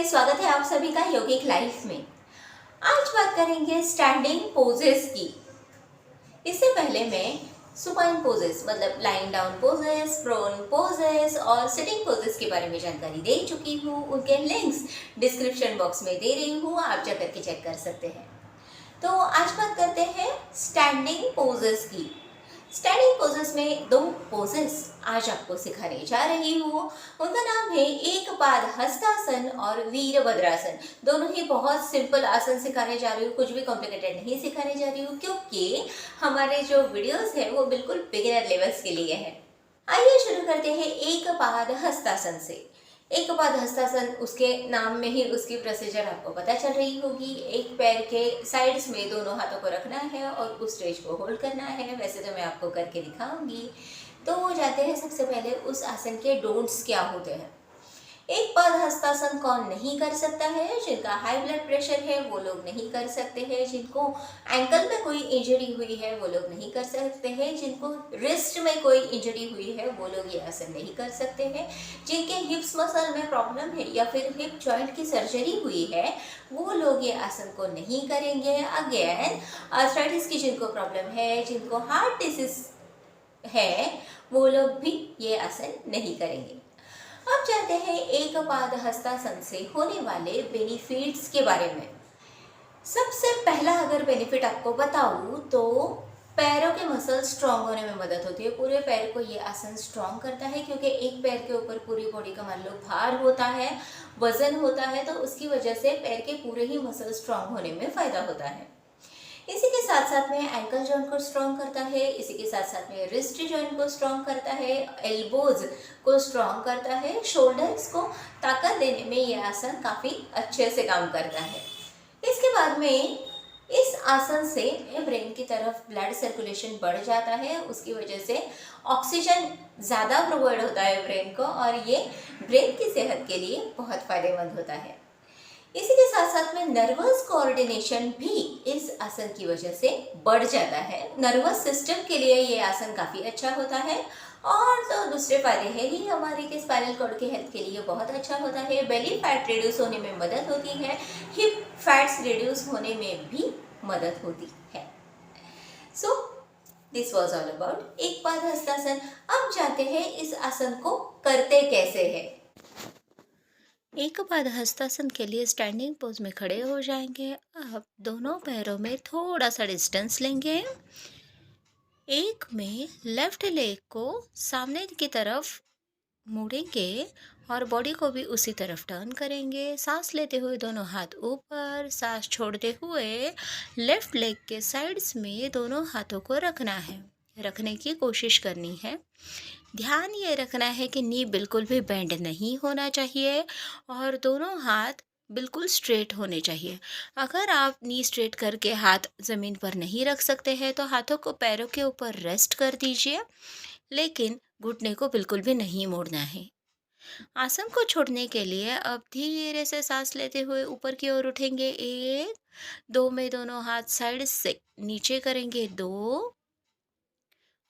स्वागत है आप सभी का योगिक लाइफ में। आज बात करेंगे स्टैंडिंग पोजेस की। इससे पहले मैं सुपाइन पोजेस मतलब lying down poses, prone poses और सिटिंग पोजेस के बारे में जानकारी दे चुकी हूँ। उनके लिंक्स डिस्क्रिप्शन बॉक्स में दे रही हूँ, आप जाकर के चेक कर सकते हैं। तो आज बात करते हैं स्टैंडिंग पोजेस की। स्टैंडिंग पोजेस में दो पोजेस आज आपको सिखाने जा रही हूँ। उनका नाम है एक पाद हस्तासन और वीरभद्रासन। दोनों ही बहुत सिंपल आसन सिखाने जा रही हूँ, कुछ भी कॉम्प्लिकेटेड नहीं सिखाने जा रही हूँ, क्योंकि हमारे जो वीडियोस है वो बिल्कुल बिगिनर लेवल्स के लिए है। आइए शुरू करते हैं एक पाद हस्तासन से। एक पाद हस्तासन, उसके नाम में ही उसकी प्रोसीजर आपको पता चल रही होगी। एक पैर के साइड्स में दोनों हाथों को रखना है और उस स्ट्रेच को होल्ड करना है। वैसे तो मैं आपको करके दिखाऊंगी। तो जाते हैं सबसे पहले उस आसन के डोंट्स क्या होते हैं। एक पाद हस्तासन कौन नहीं कर सकता है? जिनका हाई ब्लड प्रेशर है वो लोग नहीं कर सकते हैं। जिनको एंकल में कोई इंजरी हुई है वो लोग नहीं कर सकते हैं। जिनको रिस्ट में कोई इंजरी हुई है वो लोग ये आसन नहीं कर सकते हैं। जिनके हिप्स मसल में प्रॉब्लम है या फिर हिप जॉइंट की सर्जरी हुई है वो लोग ये आसन को नहीं करेंगे। अगेन आर्थराइटिस की जिनको प्रॉब्लम है, जिनको हार्ट डिसीज है, वो लोग भी ये आसन नहीं करेंगे। अब जानते हैं एक पाद हस्तासन से होने वाले बेनिफिट्स के बारे में। सबसे पहला अगर बेनिफिट आपको बताऊं तो पैरों के मसल स्ट्रांग होने में मदद होती है। पूरे पैर को ये आसन स्ट्रांग करता है, क्योंकि एक पैर के ऊपर पूरी बॉडी का मान लो भार होता है, वजन होता है, तो उसकी वजह से पैर के पूरे ही मसल स्ट्रांग होने में फायदा होता है। इसी के साथ साथ में एंकल जॉइंट को स्ट्रॉन्ग करता है। इसी के साथ साथ में रिस्ट जॉइंट को स्ट्रॉन्ग करता है, एल्बोज को स्ट्रॉन्ग करता है, शोल्डर्स को ताकत देने में यह आसन काफ़ी अच्छे से काम करता है। इसके बाद में इस आसन से ब्रेन की तरफ ब्लड सर्कुलेशन बढ़ जाता है। उसकी वजह से ऑक्सीजन ज़्यादा प्रोवाइड होता है ब्रेन को, और ये ब्रेन की सेहत के लिए बहुत फायदेमंद होता है। इसी के साथ साथ में नर्वस कोऑर्डिनेशन भी इस आसन की वजह से बढ़ जाता है। नर्वस सिस्टम के लिए ये आसन काफ़ी अच्छा होता है। और तो दूसरे फायदे हैं ही हमारे के स्पाइनल कॉर्ड के हेल्थ के लिए बहुत अच्छा होता है। बेली फैट रिड्यूस होने में मदद होती है, हिप फैट्स रिड्यूस होने में भी मदद होती है। So this was all about एक पाद हस्तासन। अब जाते हैं इस आसन को करते कैसे है। एक पाद हस्तासन के लिए स्टैंडिंग पोज में खड़े हो जाएंगे। अब दोनों पैरों में थोड़ा सा डिस्टेंस लेंगे। एक में लेफ्ट लेग को सामने की तरफ मोड़ेंगे और बॉडी को भी उसी तरफ टर्न करेंगे। सांस लेते हुए दोनों हाथ ऊपर, सांस छोड़ते हुए लेफ्ट लेग के साइड्स में दोनों हाथों को रखने की कोशिश करनी है। ध्यान ये रखना है कि नी बिल्कुल भी बेंड नहीं होना चाहिए और दोनों हाथ बिल्कुल स्ट्रेट होने चाहिए। अगर आप नी स्ट्रेट करके हाथ ज़मीन पर नहीं रख सकते हैं तो हाथों को पैरों के ऊपर रेस्ट कर दीजिए, लेकिन घुटने को बिल्कुल भी नहीं मोड़ना है। आसन को छोड़ने के लिए अब धीरे से सांस लेते हुए ऊपर की ओर उठेंगे। 1, 2 में दोनों हाथ साइड से नीचे करेंगे। 2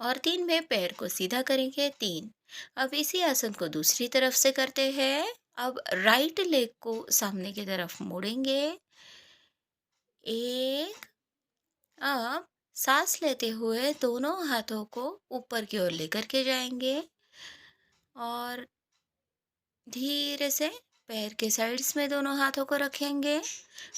और 3 में पैर को सीधा करेंगे। 3। अब इसी आसन को दूसरी तरफ से करते हैं। अब राइट लेग को सामने की तरफ मोड़ेंगे। 1। अब सांस लेते हुए दोनों हाथों को ऊपर की ओर लेकर के जाएंगे और धीरे से पैर के साइड्स में दोनों हाथों को रखेंगे।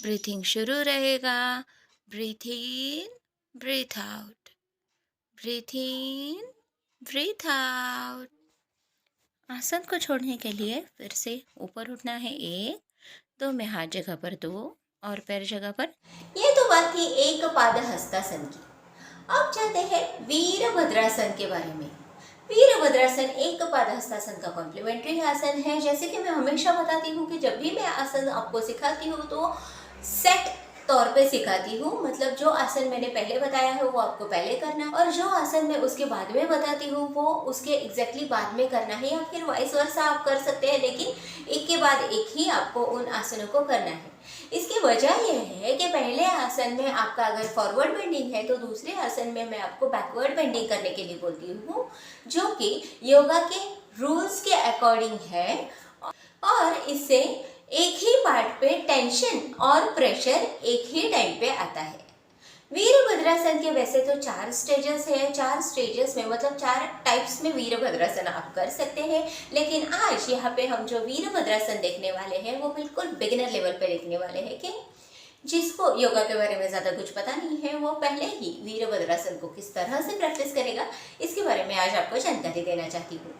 ब्रीथिंग शुरू रहेगा। ब्रीथ इन, ब्रीथ आउट, ब्रीथ इन, ब्रीथ आउट। आसन को छोड़ने के लिए फिर से ऊपर उठना है। 1, 2 में हाथ जगह पर 2 और पैर जगह पर। ये तो बात थी एक पाद हस्तासन की। अब जाते हैं वीरभद्रासन के बारे में। वीरभद्रासन एक पाद हस्तासन का कॉम्प्लीमेंट्री आसन है। जैसे कि मैं हमेशा बताती हूँ कि जब भी मैं आसन आपको सिखाती हूँ तो सेट तौर पे सिखाती हूँ। मतलब जो आसन मैंने पहले बताया है वो आपको पहले करना है, और जो आसन मैं उसके बाद में बताती हूँ वो उसके एग्जैक्टली बाद में करना है, या फिर वाइस वर्सा आप कर सकते हैं, लेकिन एक के बाद एक ही आपको उन आसनों को करना है। इसकी वजह यह है कि पहले आसन में आपका अगर फॉरवर्ड बेंडिंग है तो दूसरे आसन में मैं आपको बैकवर्ड बेंडिंग करने के लिए बोलती हूँ, जो कि योगा के रूल्स के अकॉर्डिंग है। और इससे एक ही पार्ट पे टेंशन और प्रेशर एक ही टाइम पे आता है। वीरभद्रासन के वैसे तो 4 स्टेजेस है, 4 स्टेजेस में मतलब 4 टाइप्स में वीरभद्रासन आप कर सकते हैं, लेकिन आज यहाँ पे हम जो वीरभद्रासन देखने वाले हैं वो बिल्कुल बिगिनर लेवल पे देखने वाले हैं कि जिसको योगा के बारे में ज़्यादा कुछ पता नहीं है वो पहले ही वीरभद्रासन को किस तरह से प्रैक्टिस करेगा, इसके बारे में आज आपको जानकारी देना चाहती हूँ।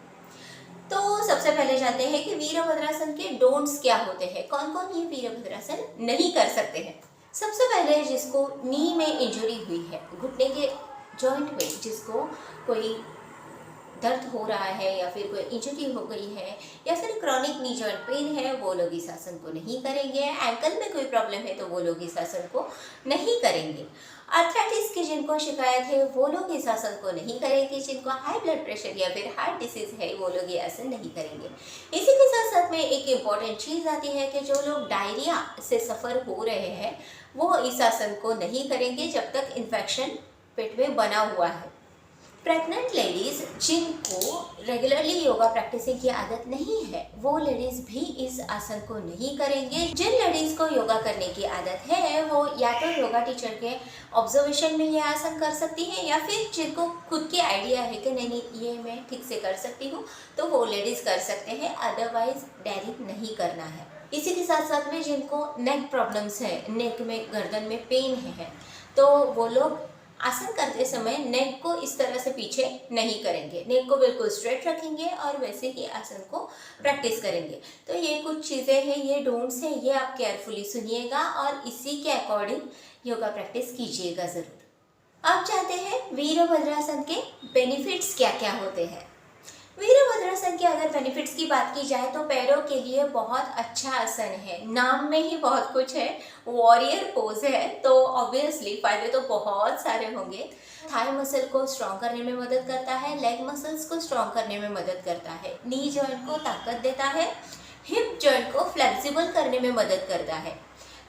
तो सबसे पहले जानते हैं कि वीरभद्रासन के डोंट्स क्या होते हैं, कौन कौन ये वीरभद्रासन नहीं कर सकते हैं। सबसे पहले जिसको नी में इंजरी हुई है, घुटने के जॉइंट में जिसको कोई दर्द हो रहा है या फिर कोई इंजरी हो गई है या फिर क्रॉनिक नी जॉइंट पेन है, वो लोग इस आसन को नहीं करेंगे। एंकल में कोई प्रॉब्लम है तो वो लोग इस आसन को नहीं करेंगे। आर्थराइटिस की जिनको शिकायत है वो लोग इस आसन को नहीं करेंगे। जिनको हाई ब्लड प्रेशर या फिर हार्ट डिसीज है वो लोग ये आसन नहीं करेंगे। इसी के साथ साथ में एक इम्पॉर्टेंट चीज़ आती है कि जो लोग डायरिया से सफ़र हो रहे हैं वो इस आसन को नहीं करेंगे जब तक इन्फेक्शन पेट में बना हुआ है। प्रेग्नेंट लेडीज जिनको रेगुलरली योगा प्रैक्टिसिंग की आदत नहीं है वो लेडीज भी इस आसन को नहीं करेंगे। जिन लेडीज को योगा करने की आदत है वो या तो योगा टीचर के ऑब्जर्वेशन में ये आसन कर सकती है या फिर जिनको खुद की आइडिया है कि नहीं ये मैं ठीक से कर सकती हूँ तो वो लेडीज कर सकते हैं, अदरवाइज डायरेक्ट नहीं करना है। इसी के साथ साथ में जिनको नेक प्रॉब्लम्स है, नेक में गर्दन में पेन है तो वो लोग आसन करते समय नेक को इस तरह से पीछे नहीं करेंगे, नेक को बिल्कुल स्ट्रेट रखेंगे और वैसे ही आसन को प्रैक्टिस करेंगे। तो ये कुछ चीज़ें हैं, ये डोंट्स हैं, ये आप केयरफुली सुनिएगा और इसी के अकॉर्डिंग योगा प्रैक्टिस कीजिएगा ज़रूर। अब चाहते हैं वीरभद्रासन के बेनिफिट्स क्या क्या होते हैं। वीरभद्रासन के अगर बेनिफिट्स की बात की जाए तो पैरों के लिए बहुत अच्छा आसन है, नाम में ही बहुत कुछ है, वॉरियर पोज है तो ऑब्वियसली फायदे तो बहुत सारे होंगे। थाई मसल को स्ट्रॉन्ग करने में मदद करता है, लेग मसल्स को स्ट्रॉन्ग करने में मदद करता है, नी जॉइंट को ताकत देता है, हिप जॉइंट को फ्लेक्सिबल करने में मदद करता है,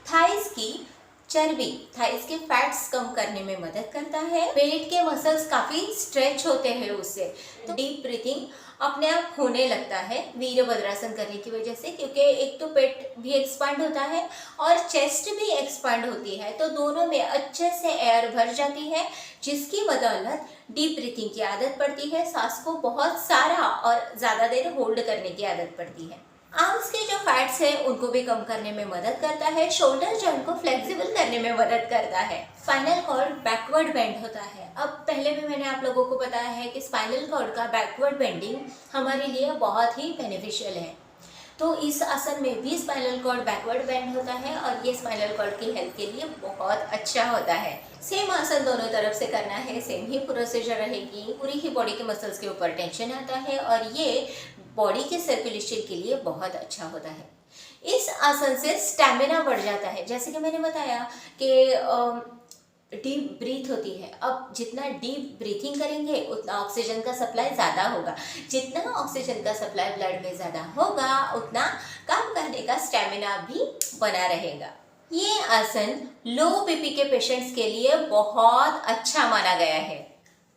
थाइस की चर्बी, थाइस के फैट्स कम करने में मदद करता है, पेट के मसल्स काफ़ी स्ट्रेच होते हैं उससे, तो डीप ब्रीथिंग अपने आप होने लगता है वीरभद्रासन करने की वजह से, क्योंकि एक तो पेट भी एक्सपांड होता है और चेस्ट भी एक्सपांड होती है तो दोनों में अच्छे से एयर भर जाती है, जिसकी बदौलत डीप ब्रीथिंग की आदत पड़ती है, सांस को बहुत सारा और ज़्यादा देर होल्ड करने की आदत पड़ती है। आर्म्स के जो फैट्स हैं उनको भी कम करने में मदद करता है, शोल्डर जॉइंट को फ्लेक्सिबल करने में मदद करता है, स्पाइनल कॉर्ड बैकवर्ड बेंड होता है। अब पहले भी मैंने आप लोगों को बताया है कि स्पाइनल कॉर्ड का बैकवर्ड बेंडिंग हमारे लिए बहुत ही बेनिफिशियल है, तो इस आसन में भी स्पाइनल कॉर्ड बैकवर्ड बेंड होता है और ये स्पाइनल कॉर्ड की हेल्थ के लिए बहुत अच्छा होता है। सेम आसन दोनों तरफ से करना है, सेम ही प्रोसीजर रहेगी, पूरी ही बॉडी के मसल्स के ऊपर टेंशन आता है और ये बॉडी के सर्कुलेशन के लिए बहुत अच्छा होता है। इस आसन से स्टैमिना बढ़ जाता है, जैसे कि मैंने बताया कि डीप ब्रीथ होती है। अब जितना डीप ब्रीथिंग करेंगे उतना ऑक्सीजन का सप्लाई ज़्यादा होगा, जितना ऑक्सीजन का सप्लाई ब्लड में ज़्यादा होगा उतना काम करने का स्टैमिना भी बना रहेगा। ये आसन लो बीपी के पेशेंट्स के लिए बहुत अच्छा माना गया है।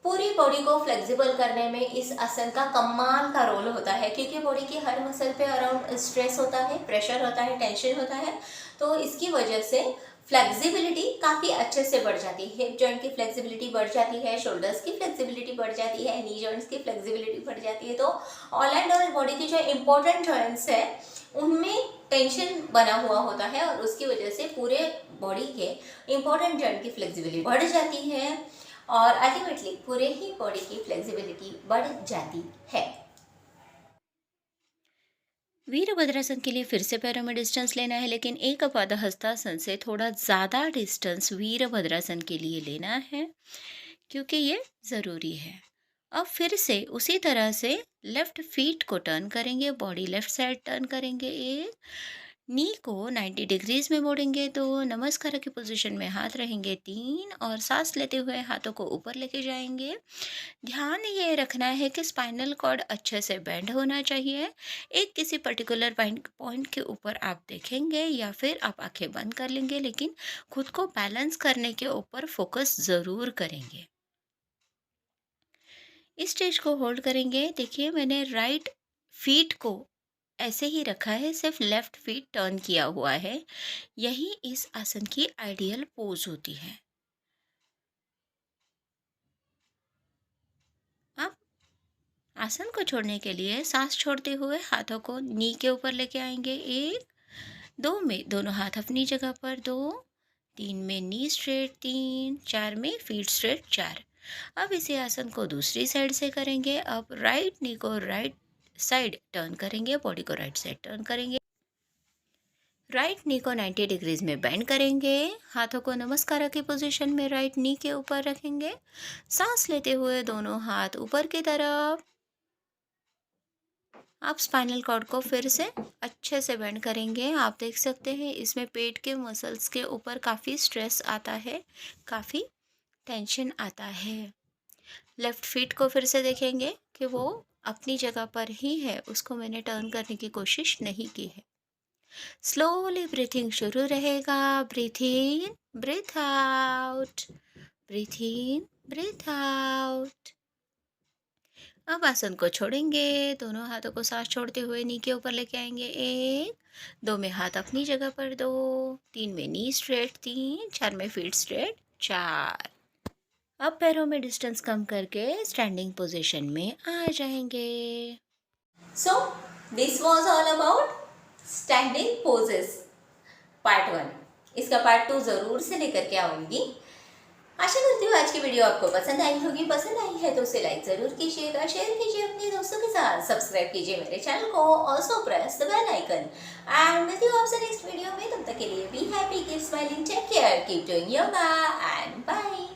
पूरी बॉडी को फ्लेक्सिबल करने में इस आसन का कमाल का रोल होता है, क्योंकि बॉडी की हर मसल पे अराउंड स्ट्रेस होता है, प्रेशर होता है, टेंशन होता है, तो इसकी वजह से फ्लेक्सिबिलिटी काफ़ी अच्छे से बढ़ जाती है। हिप जॉइंट की फ्लेक्सिबिलिटी बढ़ जाती है, शोल्डर्स की फ्लेक्सिबिलिटी बढ़ जाती है, नी जॉइंट्स की फ्लेक्सिबिलिटी बढ़ जाती है। तो ऑल एंड ऑल बॉडी की जो इम्पोर्टेंट जॉइंट्स है उनमें टेंशन बना हुआ होता है और उसकी वजह से पूरे बॉडी के इम्पोर्टेंट जॉइंट की फ्लेक्सिबिलिटी बढ़ जाती है और अल्टीमेटली पूरे ही बॉडी की फ्लेक्सिबिलिटी बढ़ जाती है। वीरभद्रासन के लिए फिर से पैरों में डिस्टेंस लेना है, लेकिन एक हस्तासन से थोड़ा ज़्यादा डिस्टेंस वीरभद्रासन के लिए लेना है, क्योंकि ये ज़रूरी है। अब फिर से उसी तरह से लेफ़्ट फीट को टर्न करेंगे, बॉडी लेफ़्ट साइड टर्न करेंगे, एक नी को 90 डिग्रीज में मोड़ेंगे, तो नमस्कार की पोजीशन में हाथ रहेंगे 3 और सांस लेते हुए हाथों को ऊपर लेके जाएंगे। ध्यान ये रखना है कि स्पाइनल कॉर्ड अच्छे से बेंड होना चाहिए। एक किसी पर्टिकुलर पॉइंट के ऊपर आप देखेंगे या फिर आप आंखें बंद कर लेंगे, लेकिन खुद को बैलेंस करने के ऊपर फोकस ज़रूर करेंगे। इस स्टेज को होल्ड करेंगे। देखिए मैंने राइट फीट को ऐसे ही रखा है, सिर्फ लेफ्ट फीट टर्न किया हुआ है। यही इस आसन की आइडियल पोज होती है। अब आसन को छोड़ने के लिए सांस छोड़ते हुए हाथों को नी के ऊपर लेके आएंगे। 1, 2 में दोनों हाथ अपनी जगह पर, 2, 3 में नी स्ट्रेट, 3, 4 में फीट स्ट्रेट, 4। अब इसी आसन को दूसरी साइड से करेंगे। अब राइट नी को राइट साइड टर्न करेंगे, बॉडी को राइट साइड टर्न करेंगे। राइट नी को 90 डिग्रीज में बेंड करेंगे। हाथों को नमस्कार की पोजीशन में राइट नी के ऊपर रखेंगे। सांस लेते हुए दोनों हाथ ऊपर की तरफ। आप स्पाइनल कॉर्ड को फिर से अच्छे से बेंड करेंगे। आप देख सकते हैं इसमें पेट के मसल्स के ऊपर काफ़ी स्ट्रेस आता है, काफ़ी टेंशन आता है। लेफ्ट फीट को फिर से देखेंगे कि वो अपनी जगह पर ही है, उसको मैंने टर्न करने की कोशिश नहीं की है। स्लोली ब्रीथिंग शुरू रहेगा। ब्रीथ इन, ब्रीथ आउट, ब्रीथ इन, ब्रीथ आउट। अब आसन को छोड़ेंगे, दोनों हाथों को सांस छोड़ते हुए नी के ऊपर लेके आएंगे। 1, 2 में हाथ अपनी जगह पर, 2, 3 में नी स्ट्रेट, 3, 4 में फीट स्ट्रेट, 4। अब पैरों में डिस्टेंस कम करके स्टैंडिंग पोजीशन में आ जाएंगे। So, this was all about standing poses part 1। इसका पार्ट 2 ज़रूर से लेकर के आऊँगी। आशा करती हूँ आज की वीडियो आपको पसंद आई होगी। पसंद आई है तो उसे लाइक ज़रूर कीजिएगा, शेयर कीजिए अपने दोस्तों के साथ, सब्सक्राइब कीजिए मेरे चैनल को, also press the bell icon. And मिलती हूँ आपसे नेक्स्ट वीडियो में। तब तक के लिए be happy, keep smiling, take care, keep doing yoga and bye.